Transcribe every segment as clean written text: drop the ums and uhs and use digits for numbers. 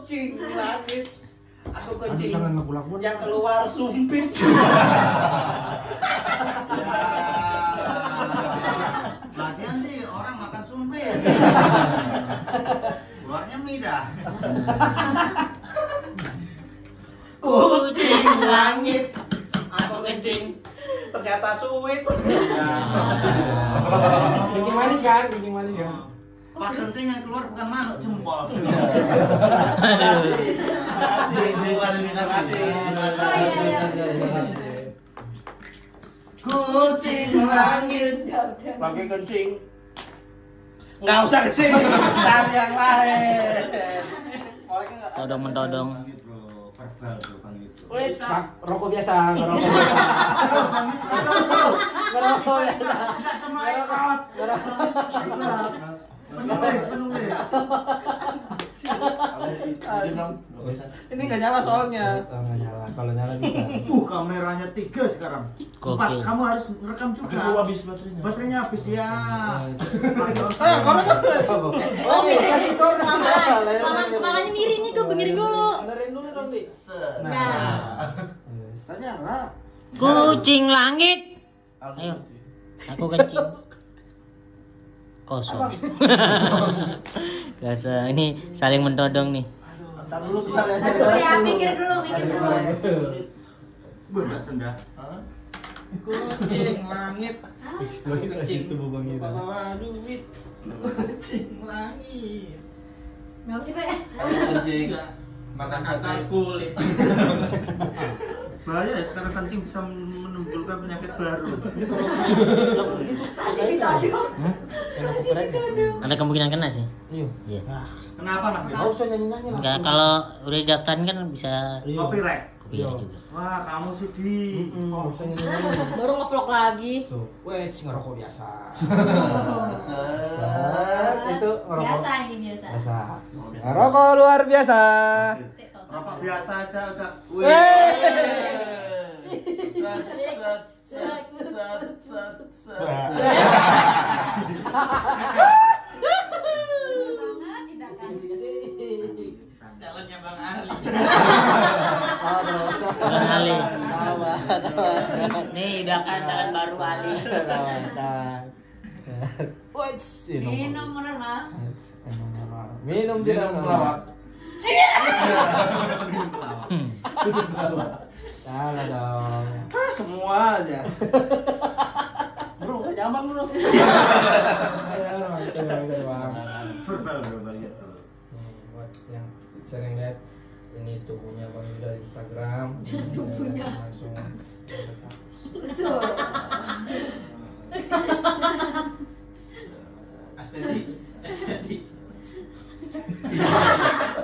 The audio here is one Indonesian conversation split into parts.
Kucing langit. Aku kencing. Jangan laku-lakuan. Yang keluar sumpit. Lagian sih orang makan sumpit. Keluarnya mie dah. Kucing langit. Aku kencing. Ternyata suwit. Kencing manis kan? Kencing manis kan? Pas kencing yang keluar bukan manuk, jempol. Kucing langit. Pakai kencing. Nggak usah kencing. Cari yang lain. Todong-mentodong. Verbal bro, kan gitu. Wait, Rokok biasa, ngerokok biasa. Ngerokok biasa. Enggak semua ikut. Penulis. ini nggak nyala soalnya. Nggak nyala, kalau nyala bisa. Kameranya 3 sekarang. 4, Gokil. kamu harus merekam juga. Habis baterainya. Baterainya habis ya. Oh, kasih korek. Makanya miringnya tuh miring dulu. Benerin dulu dong, Dik. Nah. Tanya lah. Kucing langit. Ayo. Aku kencing. Kosong. Kosong. Ini saling mentodong nih. Bentar dulu, bentar ya. Ya, mikir dulu. Berat sendah. Kucing langit. Eksploitasi tubuh Bang Ira. Bawa duit. Kucing langit. Nggak sih, Pak? Kencing. Makan Kata kulit. Bahaya ya, sekarang kencing bisa menimbulkan penyakit baru. Masih ditodong. Ada kemungkinan kena sih. Iya. Iya. Kenapa Mas? Nggak usah nyanyi-nyanyi lah. Enggak, kalau udah didaftarin kan bisa Copyright. kopiah juga. Wah, kamu sih di. Nggak usah nyanyi-nyanyi. Baru nge-vlog lagi. Tuh, wait, ngerokok biasa. Set. Itu ngerokok Biasa ini biasa. biasa. Ngerokok luar biasa. Rokok biasa aja udah. Jalannya Bang Ali. Bang Ali. Nih udah kan jalan baru Ali. Minum bener mah. Minum tidak melawak. Salah dong. Semua aja. Bro, nggak nyaman bro. Verbal ya. Buat yang sering lihat ini tubuhnya Bang Yuda di Instagram. Tubuhnya. Langsung. Estetik.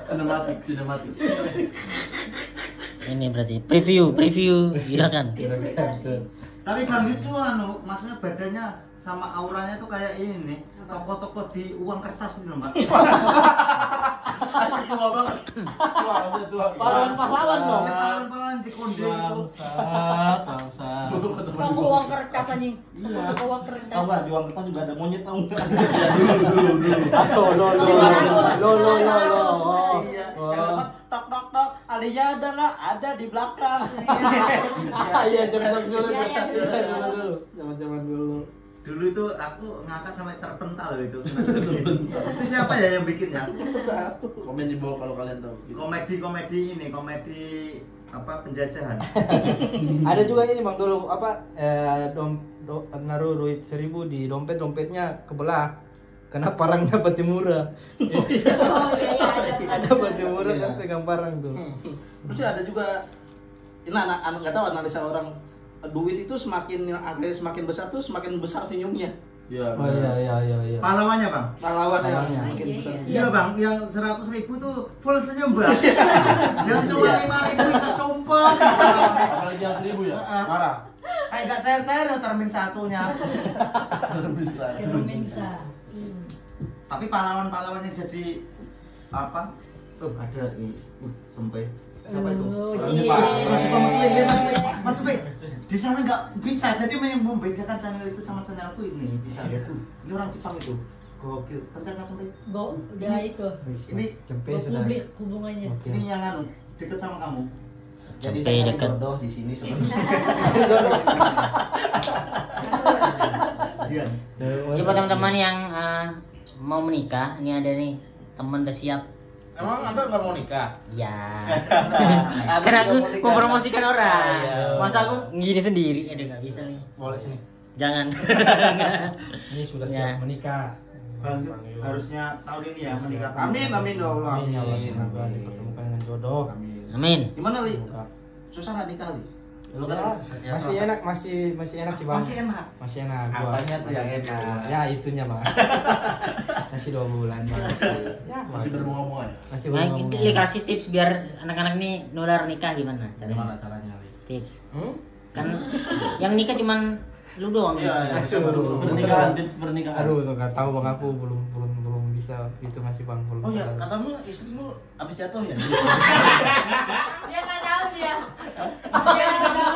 Sinematik. Ini berarti preview silakan. Tapi Bang itu maksudnya badannya sama auranya tuh kayak ini nih, toko-toko di uang kertas gitu Mbak. Tua banget. Tua. Pahlawan dong. Pahlawan di konde itu. Bangsat. Kamu uang kertas anjing. Iya. Uang kertas. Tahu nggak di uang kertas juga ada monyet tahu nggak? Lo. Iya. Tok tok tok. Alinya ada nggak? Ada di belakang. Iya, zaman dulu. Dulu itu aku ngakak sampai terpental itu. Itu siapa ya yang bikin ya? Komen di bawah kalau kalian tahu. Komedi apa penjajahan. Ada juga ini Bang dulu apa naruh duit 1.000 di dompetnya kebelah. Karena parangnya Batimura. Oh iya. Ada Batimura kan pegang parang tuh. Terus ada juga, ini anak nggak tahu analisa orang, duit itu angkanya semakin besar tuh semakin besar senyumnya. Iya. Oh iya. Pahlawannya Bang. Pahlawannya Pahlawannya. semakin besar. Iya Bang, yang 100.000 tuh full senyum Bang. Yang cuma 5.000 bisa sumpah. Apalagi yang 1.000 ya. Marah. Kayak gak cair-cair termin satunya. Bisa. Bisa. Tapi pahlawan-pahlawan yang jadi apa? Tuh ada ini. Sampai siapa itu? Mas Pi. Di sana nggak bisa. Jadi yang membedakan channel itu sama channelku ini bisa lihat tuh. Ini orang Jepang itu. Gokil. Pencet langsung Ri. Go, udah itu. Ini Cempe Go sudah. publik hubungannya. Oke. Ini yang anu deket sama kamu. Jadi Sampai saya dekat. jodoh di sini sebenarnya. Iya. Jadi buat teman-teman yang mau menikah, ini ada nih teman udah siap. Emang Anda nggak mau nikah? Ya. Anda Karena juga aku mau nikah? mempromosikan orang. Iya. Masa aku gini sendiri? Aduh nggak bisa nih. Boleh sini. Jangan. Ini sudah Ya. siap menikah. Bang, harusnya tahun ini ya menikah. Amin amin ya Allah. Amin ya Allah, Amin. semoga dipertemukan dengan jodoh. Amin. Amin. Gimana Li? Semoga. Susah nggak nikah Li? Lu Ya, kan masih enak, masih enak sih bang. Masih enak. Masih enak. gua. Apanya tuh yang enak? Ya itunya bang. Masih 2 bulan bang. Ya Masih berbunga-bunga ya? Masih Nah, bunga-bunga. ini kasih tips biar anak-anak nih nular nikah gimana? Gimana caranya Li? Tips. Hmm? Kan yang nikah cuman lu doang. Iya, iya. Pernikahan, tips pernikahan. Aduh, tuh nggak tahu bang, aku belum bisa itu masih bang, belum. Oh ya, tahu. katamu istrimu habis jatuh ya? Dia nggak tahu dia. Dia nggak tahu.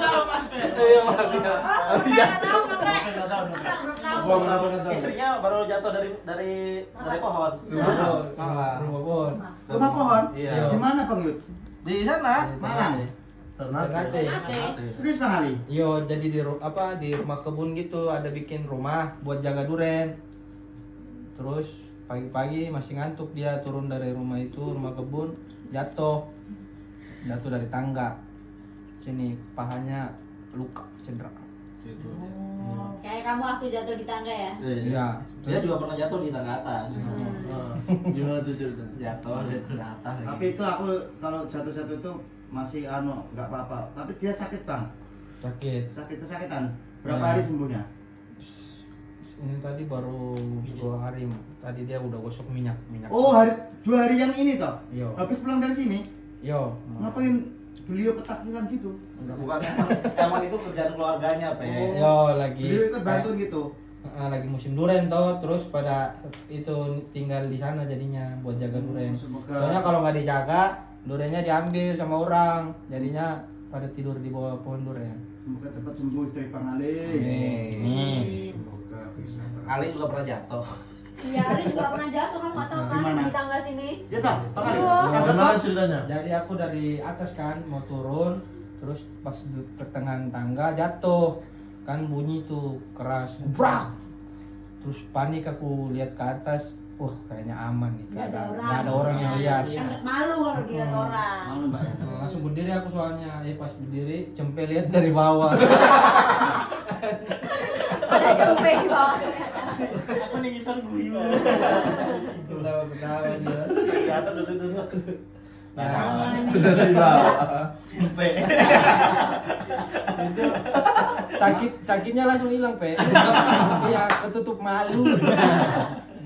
Iya bang. Nggak tahu makanya. Nggak tahu. Nggak tahu. Gua nggak tahu. Istrinya baru jatuh dari pohon. Rumah pohon. Rumah pohon. Iya. Di mana Bang Yud? Di sana. Malang. Ternate. Serius Bang Ali? Yo, jadi di di rumah kebun gitu ada bikin rumah buat jaga duren. Terus pagi-pagi masih ngantuk dia turun dari rumah itu, rumah kebun, jatuh dari tangga. Sini pahanya luka, cedera. Oh, kayak kamu waktu jatuh di tangga ya? Iya. Dia juga pernah jatuh di tangga atas. Gimana tuh ceritanya? Jatuh di tangga atas. Tapi itu aku kalau jatuh-jatuh itu masih nggak apa-apa. Tapi dia sakit Bang. Sakit. Kesakitan. Berapa Ya. hari sembuhnya? Ini tadi baru 2 hari. Tadi dia udah gosok minyak. Oh, 2 hari yang ini toh? Yo. Habis pulang dari sini, Yo. ngapain beliau petakilan gitu? Bukan emang itu kerjaan keluarganya, Pe. Oh. Yo lagi. Beliau ikut bantuin gitu. Lagi musim duren toh, terus pada itu tinggal di sana jadinya buat jaga duren. Semoga Soalnya kalau nggak dijaga, durennya diambil sama orang, jadinya pada tidur di bawah pohon duren. semoga cepat sembuh istri Bang Ali. Amin. Semoga bisa. Ali juga pernah jatuh. Iya, Ali juga pernah jatuh, kamu nggak tahu kan Gimana? di tangga sini. Ya toh, Bang Ali. Oh. Tangga Gimana kos. ceritanya? Jadi aku dari atas kan mau turun, terus pas di pertengahan tangga jatuh, kan bunyi tuh keras, brak. Terus panik aku lihat ke atas, wah kayaknya aman nih, Nggak ada orang. nggak ada orang yang lihat. Kan nggak malu kalau dilihat orang. Malu Mbak ya. Langsung berdiri aku soalnya, pas berdiri cempe lihat dari bawah. Ada cempe di bawah. Aku ningisan gue. Ketawa-ketawa dia. Jatuh duduk. Nah, Dari bawah. Sampai. itu sakitnya langsung hilang pe. Iya, ketutup malu.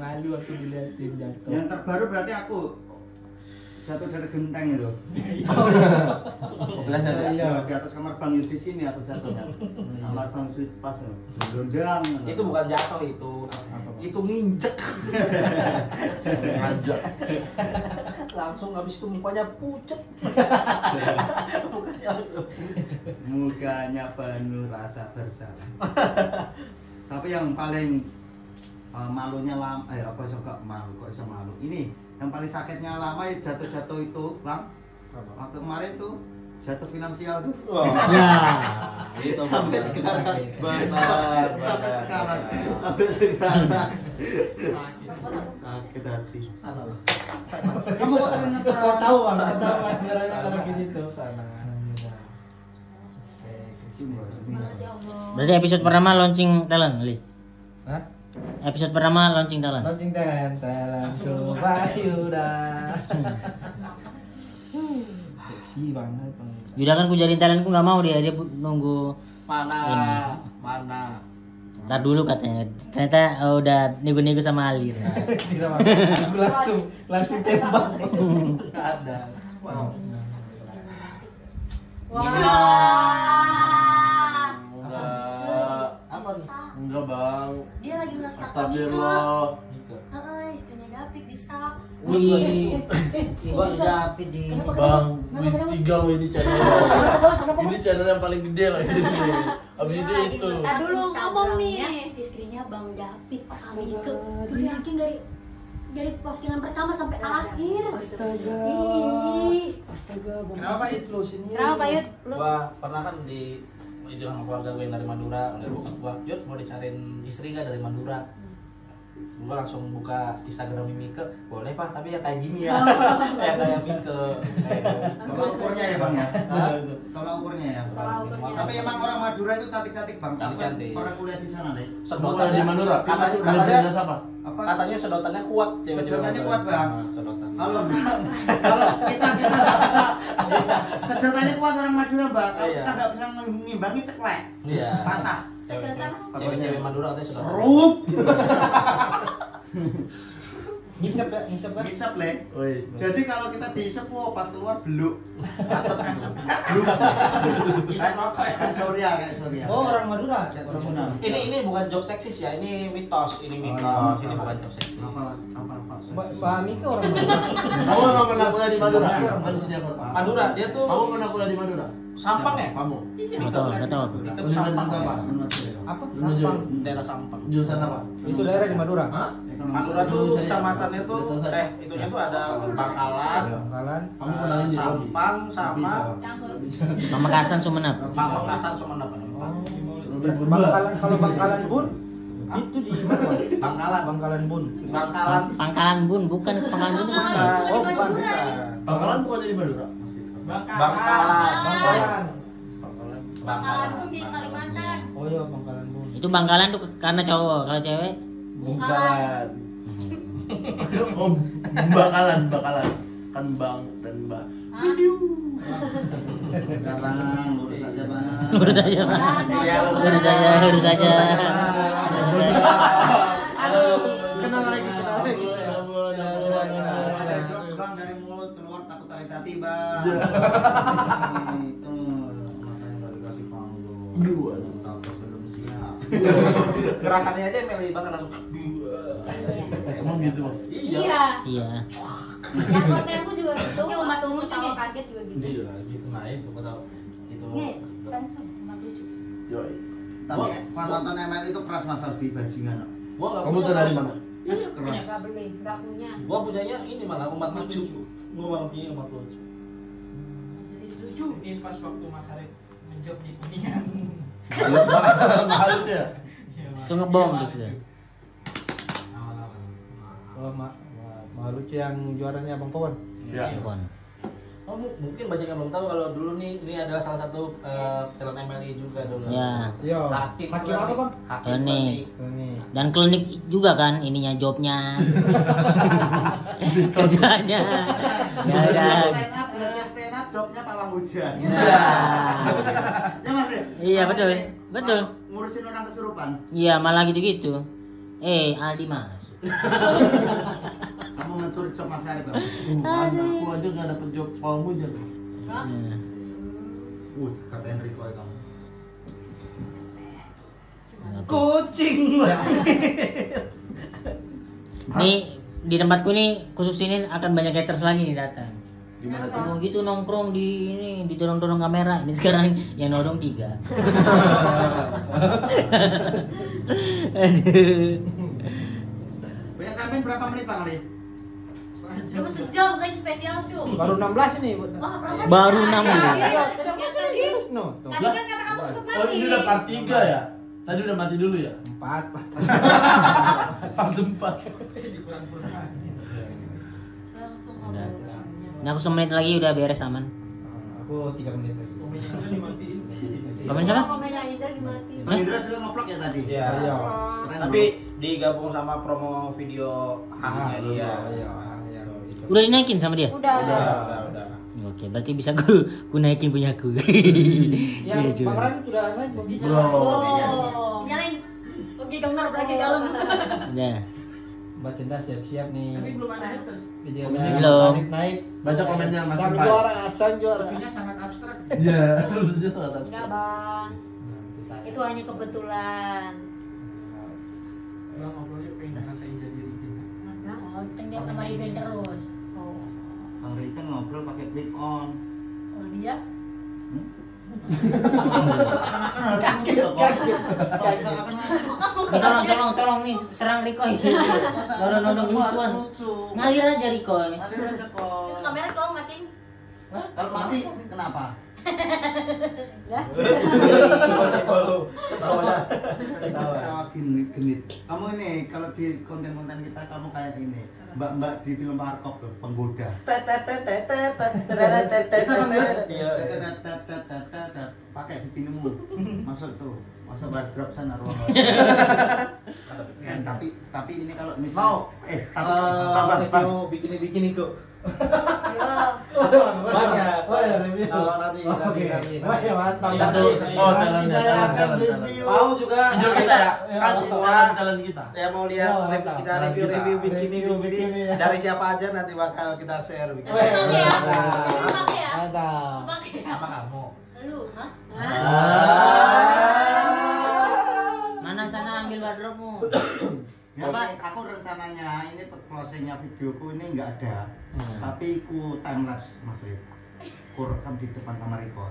Malu aku diliatin jatuh. Yang terbaru berarti aku jatuh dari genteng itu. Iya. Di atas kamar Bang Yud di sini aku jatuhnya. Kamar Bang Yud pas loh. Gondang. Itu bukan jatuh itu nginjek. Ngajak. Langsung habis itu mukanya pucet. Mukanya penuh rasa bersalah. Tapi yang paling malunya lama, apa sih kok malu, kok bisa malu? Ini yang paling sakitnya lama ya jatuh-jatuh itu, Bang. Waktu kemarin tuh jatuh finansial tuh. Itu Sampai benar. sekarang. Benar. Sampai sekarang. Sampai sekarang. Sakit hati. Sana loh. Kamu kok ingat Kau tahu bang, Sana. kau tahu caranya Sana. kalau gitu. Sana. Berarti episode pertama launching talent, Li. Hah? Episode pertama launching talent. Launching talent, Yuda. Seksi banget. Bang. Yuda kan ku jalin talentku nggak mau dia nunggu. Mana? Mana? Ntar dulu katanya. Ternyata udah nego-nego sama Ali. Kira aku langsung tembak. Enggak ada. Wow. Wah. Enggak. Apa nih? Enggak, Bang. Dia lagi nge-stuck Astagfirullah. istrinya Gapik di stuck. Wih, Bang David di Bang, Wis 3 loh ini channel. Ini channel yang paling gede lah ini. Abis itu. Nah dulu ngomong nih, istrinya Bang David kami ke yakin dari postingan pertama sampai akhir. Astaga. Ih. Astaga, Bang. Kenapa, David lo sini? Kenapa Yud? Lu Gua pernah kan bilang keluarga gue yang dari Madura, udah bokap gua, Yud mau dicariin istri nggak dari Madura? Gua langsung buka Instagram Mimike, boleh Pak, tapi ya kayak gini ya, kayak Mike, Tolak ukurnya ya bang ya. Hah? Tolak ukurnya ya. Tolak ukurnya. Tapi emang orang Madura itu cantik-cantik bang. Cantik-cantik. Pernah kuliah di sana deh. Bukan di Madura. Katanya siapa? Apa? katanya sedotannya kuat, Sedotannya kuat, Bang. Sedotan. Kalau kita nggak bisa sedotannya kuat orang Madura bang. Kalau Iya. kita nggak bisa ngimbangi ceklek, Iya. patah. Cewek-cewek Madura katanya sedotan. Serut. Ngisep ya, ngisep kan? Bisa plek. Woi. Jadi kalau kita diisep, pas keluar beluk. Asap-asap. Beluk. Bisa rokok ya. Kayak Surya. Oh, orang Madura. Orang Madura. Ini bukan joke seksis ya, ini mitos, ini mitos, ini bukan joke seksis. Apa? Pak Mika orang Madura. Kamu emang pernah kuliah di Madura? Manusia kota. Madura, dia tuh Kamu pernah kuliah di Madura? Sampang ya? Kamu. Betul. Itu Jurusan Sampang. apa? Apa? Menuju Sampang. Daerah Sampang. jurusan apa? Itu daerah di Madura. Hah? Madura tuh kecamatannya tuh Udah selesai. itunya tuh ada Bangkalan, Bangkalan. Kamu pernah di Robi? Sampang sama Pamekasan Sumenep. Pamekasan sama apa? Robi Bunda. Bangkalan, kalau Bangkalan Bun itu di mana? Bang? Bangkalan. Bangkalan Bun. Bangkalan. Pangkalan Bun, bukan Pangkalan Bun itu mana? Oh, bukan. Bangkalan bukan di Madura? Bangkalan. Bangkalan. Bangkalan tuh di Kalimantan. Oh iya, Bangkalan Bun. Itu Bangkalan tuh karena cowok, kalau cewek Bangkalan. Oh, Bangkalan. Kan Bang dan Mbak. Sekarang lurus aja bang. lurus aja Pak. Iya, Lurus aja. Aduh, kenal lagi. Ada jokes bang dari mulut keluar takut sakit hati bang. Itu makanya nggak dikasih panggung. Dua. Takut belum siap. Gerakannya aja Meli banget langsung. Emang gitu, Bang? Iya. Iya. Yang kontenku juga gitu. Ini umat lucu nih. Kaget juga gitu. Iya, gitu naik gua tahu. Itu. Nih, kan umat lucu. Yoi. Tapi penonton ML itu keras masal di bajingan. Gua enggak Kamu tuh dari mana? Iya, keras. Nggak beli, nggak punya. Gua punyanya ini malah umat lucu. Gua malah punya umat lucu. Jadi lucu. Ini pas waktu Mas Arif menjob di Kuningan. Mahal lucu ya? Itu ngebom terus dia. Oh, lucu yang juaranya Bang Pawan. Iya. Telepon. Mungkin banyak yang belum tahu kalau dulu nih ini adalah salah satu film MLI juga dulu. Ya. Iya. Hakim apa, Bang? Hakim Klinik. Ini. Dan klinik juga kan ininya jobnya. Kerjanya. Ya kan. Stand up jobnya pawang hujan. Iya. Ya Mas Rif? Iya, betul. Betul. Ngurusin orang kesurupan. Iya, malah gitu-gitu. Aldi Mas. Kamu mencuri job Mas Arif bang. Aku aja nggak dapet job pawang hujan. Hah? Iya. Kata Enrico kamu. Kucing. Nih di tempatku nih khusus ini akan banyak haters lagi nih datang. Gimana tuh? Oh gitu nongkrong di ini didorong-dorong kamera. Ini sekarang yang nodong 3. Aduh. Banyak sampein berapa menit Bang Ali? Cuma sejam kan spesial show. Baru 16 ini. Wah, perasaan Baru kita- 16. Iya, Tidak iya, masih iya. No. Tadi kan kata kamu sempat Oh, mati. ini udah part 3 ya? Tadi udah mati dulu ya? 4. Part 4. Langsung Udah. ngobrol. Nah aku 1 menit lagi udah beres aman. Aku 3 menit lagi. Komen siapa? Komennya Indra dimatiin. Bang Indra juga nge-vlog ya tadi? Iya. Iya. Tapi digabung sama promo video hangnya dia. Iya. Udah dinaikin sama dia? Udah. Udah. Oke, berarti bisa ku naikin punya aku. Yang Iya, Bang Ran sudah naik belum? Bro. Oh. Nyalain. Oke, denger lagi dalam. Udah. Mbak Cinta siap-siap nih. Tapi belum ada haters. Videonya Belum. naik. Baca komennya Mas Sang Pai. juara, sang juara. Lucunya sangat abstrak. Iya, lucunya sangat Enggak, abstrak. Bang. Nah, Itu hanya kebetulan. Bang ngobrolnya pengen ngerasain jadi Regina. Oh, kan dia sama Regen terus. Oh. Bang Ray kan ngobrol pakai click on. Oh dia? Kaget. Tolong nih serang Riko ini. Nodong lucuan. Ngalir aja Riko. Ngalir aja kok. Itu kamera kau matiin. Kalau mati kenapa? Lah. Tiba-tiba lu ketawa. Ketawa genit. Kamu ini kalau di konten-konten kita kamu kayak ini. Mbak-mbak di film Warkop loh, penggoda. Pakai bikinimu. Masuk tuh. Masuk wardrobe sana ruangan. Tapi ini kalau Mau review bikini kok. Banyak. Kalau nanti. Oh, jalan. Mau juga Video kita ya? Kan jalan kita. Ya mau lihat kita review bikini dari siapa aja nanti bakal kita share bikini. Pakai ya? Pakai ya? Mantap. Pakai ya? Apa kamu? Lu, hah? Mana sana ambil wardrobe-mu. Ya, aku rencananya ini closingnya videoku ini nggak ada, tapi ku timelapse Mas Rip. Ku rekam di depan kamar Iko.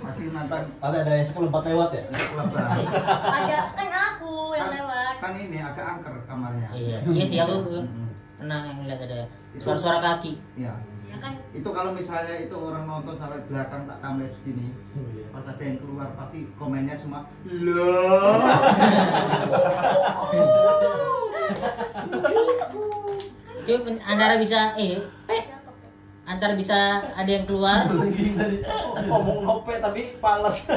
Pasti nonton. Ada yang sekelebat lewat ya? Ada kan aku yang lewat. Kan ini agak angker kamarnya. Iya sih aku pernah ngeliat ada suara-suara kaki. Iya. Ya kan? Itu kalau misalnya itu orang nonton sampai belakang tak timelapse gini, pas ada yang keluar pasti komennya semua loh. Itu antara bisa antara bisa ada yang keluar. Ngomong nope tapi pales.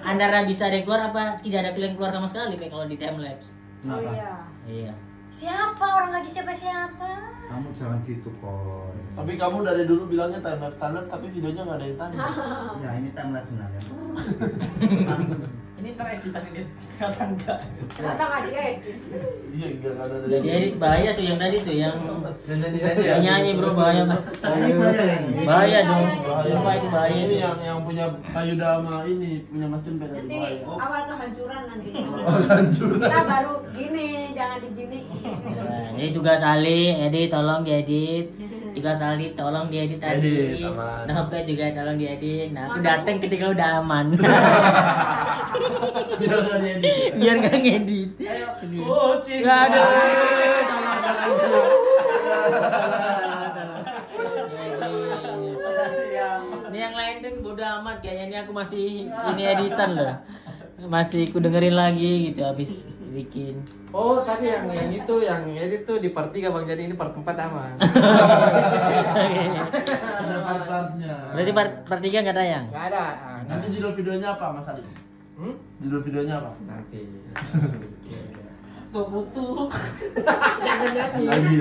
Antara bisa ada yang keluar apa tidak ada yang keluar sama sekali kayak kalau di time lapse. Oh iya. Iya. Siapa orang lagi siapa-siapa? Kamu jangan gitu kok. Tapi kamu dari dulu bilangnya time lapse tapi videonya nggak ada yang tanya. Ya ini timelapse benar ya. Ini ntar editan ini ternyata enggak. Ternyata nggak diedit. Iya, nggak ada. Jadi edit bahaya tuh yang tadi tuh yang ya. nyanyi bro bahaya bro. Bahaya dong. Sumpah itu bahaya Ini itu. yang punya Kayu Dama ini punya Mas Jun tadi Nanti bahaya. awal kehancuran nanti. Hancur. Kita baru gini, jangan diginiin. Nah, jadi tugas Ali, edit tolong diedit. Tugas Ali tolong diedit tadi. Edit, aman. Sampai juga tolong diedit. Nah, aku datang ketika udah aman. Biar nggak diedit. Biar nggak ngedit. Kucing. Nggak ada. Ini yang lain tuh bodo amat kayaknya ini aku masih ini editan loh. Masih ku dengerin lagi gitu habis bikin. Oh tadi yang itu yang edit tuh di part 3 Bang, jadi ini part 4 aman. Ada part-partnya. Berarti part 3 nggak tayang? Nggak ada. Nanti judul videonya apa Mas Ali? Judul videonya apa? Nanti. Tuk. Lagi.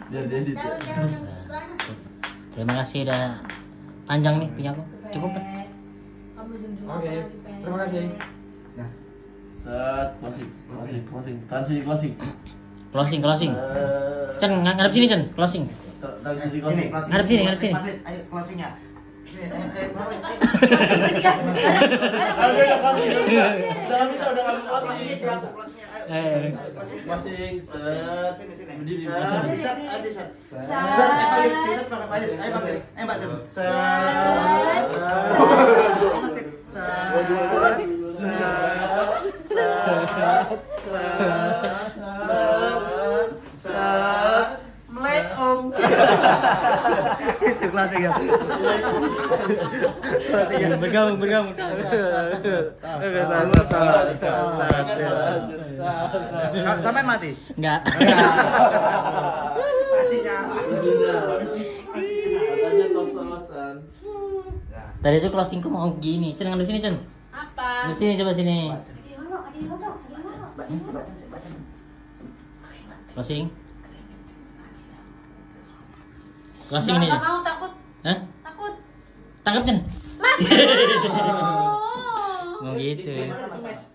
Biar diedit. Ya. Daun-daun yang besar. Terima kasih udah panjang nih punya aku. Cukup kan? Kamu zoom Oke. Terima kasih. Set, closing. Closing. Cen ngadep sini Cen, closing. Transisi Ini closing. closing. Ngadep sini. Mas Rip, ayo closingnya. Udah bisa closing. Eh. Closing, set. Berdiri. Itu closing ya. Bergabung. Sampai mati. Enggak. Katanya tos-tosan. Tadi itu closingku mau gini. Cen ngadep sini Cen. Apa? Ngadep sini coba sini. Closing. Closing ini. Nggak mau, takut. Hah? Takut. Tangkap Cen. Mas. Mau gitu. Di space.